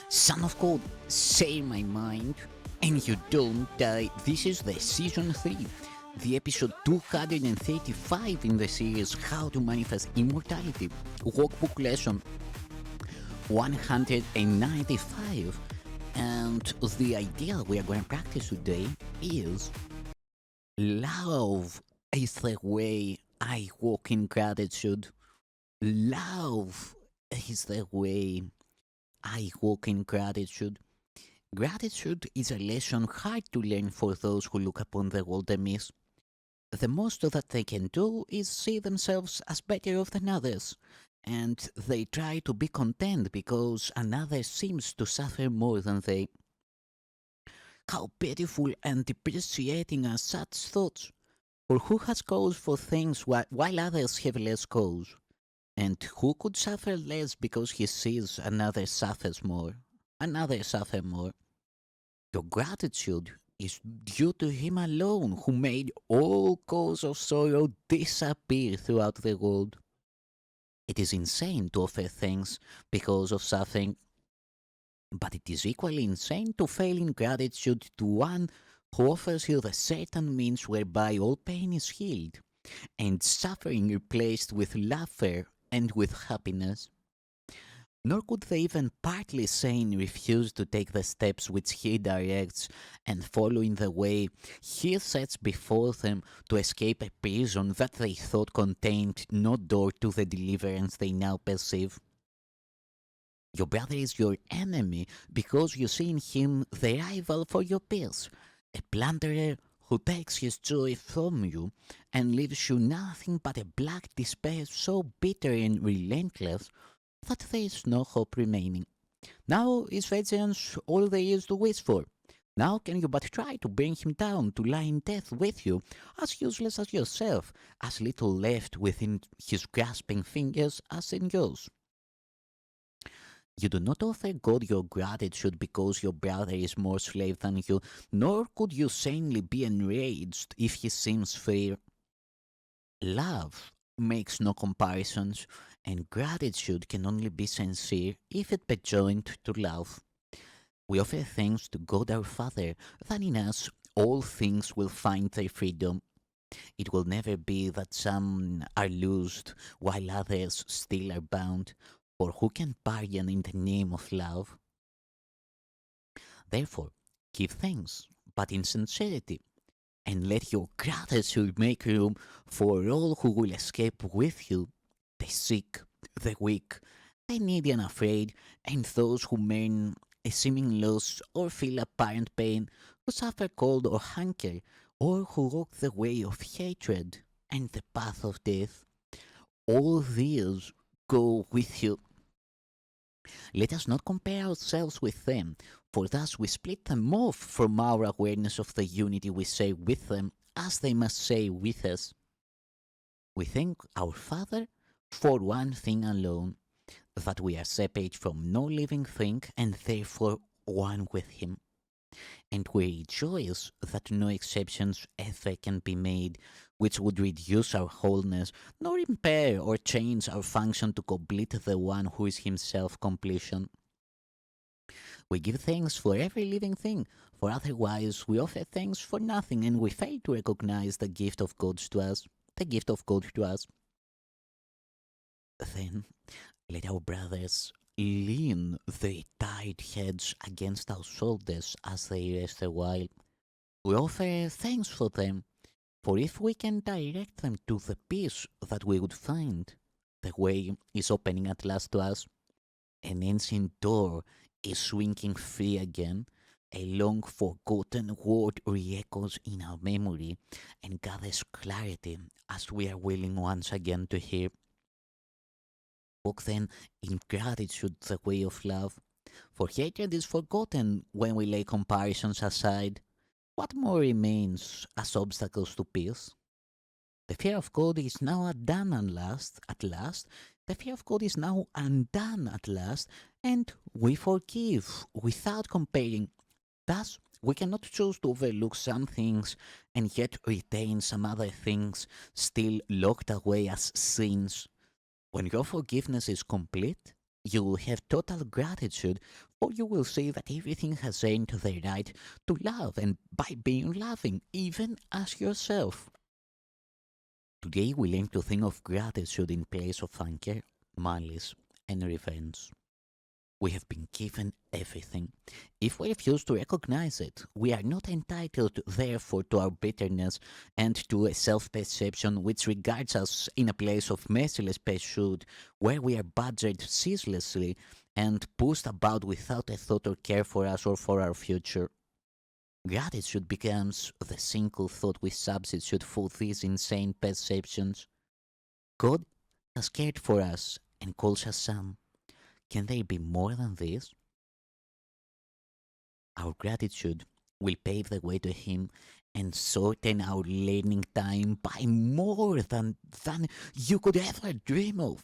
Son of God, say my mind, and you don't die. This is the season 3, the episode 235 in the series How to Manifest Immortality, Workbook Lesson 195. And the idea we are going to practice today is love is the way I walk in gratitude. Love is the way I walk in gratitude. Gratitude is a lesson hard to learn for those who look upon the world amiss. The most that they can do is see themselves as better off than others, and they try to be content because another seems to suffer more than they. How beautiful and depreciating are such thoughts! For who has cause for things while others have less cause? And who could suffer less because he sees another suffers more? Another suffer more. Your gratitude is due to him alone who made all cause of sorrow disappear throughout the world. It is insane to offer thanks because of suffering, but it is equally insane to fail in gratitude to one who offers you the certain means whereby all pain is healed and suffering replaced with laughter and with happiness. Nor could they even partly sane refuse to take the steps which he directs and follow in the way he sets before them to escape a prison that they thought contained no door to the deliverance they now perceive. Your brother is your enemy because you see in him the rival for your peace, a plunderer who takes his joy from you and leaves you nothing but a black despair so bitter and relentless that there is no hope remaining. Now is vengeance all there is to wish for. Now can you but try to bring him down to lie in death with you, as useless as yourself, as little left within his grasping fingers as in yours. You do not offer God your gratitude because your brother is more slave than you, nor could you sanely be enraged if he seems fair. Love makes no comparisons, and gratitude can only be sincere if it be joined to love. We offer thanks to God our Father, that in us all things will find their freedom. It will never be that some are loosed while others still are bound, for who can bargain in the name of love? Therefore, give thanks, but in sincerity, and let your gratitude make room for all who will escape with you, the sick, the weak, the needy and afraid, and those who mourn a seeming loss or feel apparent pain, who suffer cold or hunger, or who walk the way of hatred and the path of death. All these go with you. Let us not compare ourselves with them, for thus we split them off from our awareness of the unity we say with them, as they must say with us. We thank our Father for one thing alone, that we are separate from no living thing and therefore one with Him. And we rejoice that no exceptions ever can be made which would reduce our wholeness, nor impair or change our function to complete the one who is himself completion. We give thanks for every living thing, for otherwise we offer thanks for nothing and we fail to recognize the gift of God to us. The gift of God to us. Then let our brothers lean their tired heads against our shoulders as they rest a while. We offer thanks for them, for if we can direct them to the peace that we would find, the way is opening at last to us. An ancient door is swinging free again. A long forgotten word re-echoes in our memory and gathers clarity as we are willing once again to hear. Walk then in gratitude the way of love, for hatred is forgotten when we lay comparisons aside. What more remains as obstacles to peace? The fear of God is now undone at last. The fear of God is now undone at last, and we forgive without comparing. Thus, we cannot choose to overlook some things and yet retain some other things still locked away as sins. When your forgiveness is complete, You will have total gratitude, for you will see that everything has earned the right to love, and by being loving, even as yourself. Today we learn to think of gratitude in place of anger, malice, and revenge. We have been given everything. If we refuse to recognize it, we are not entitled, therefore, to our bitterness and to a self perception which regards us in a place of merciless pursuit, where we are badgered ceaselessly and pushed about without a thought or care for us or for our future. Gratitude becomes the single thought we substitute for these insane perceptions. God has cared for us and calls us son. Can there be more than this? Our gratitude will pave the way to Him and shorten our learning time by more than you could ever dream of.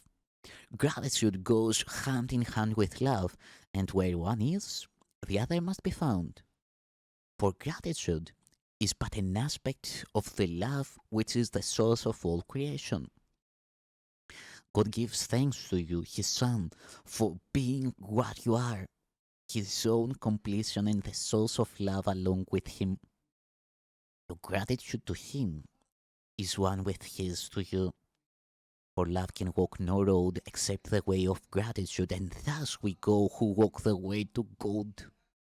Gratitude goes hand in hand with love, and where one is, the other must be found. For gratitude is but an aspect of the love which is the source of all creation. God gives thanks to you, His Son, for being what you are, His own completion and the source of love along with Him. Your gratitude to Him is one with His to you. For love can walk no road except the way of gratitude, and thus we go who walk the way to God.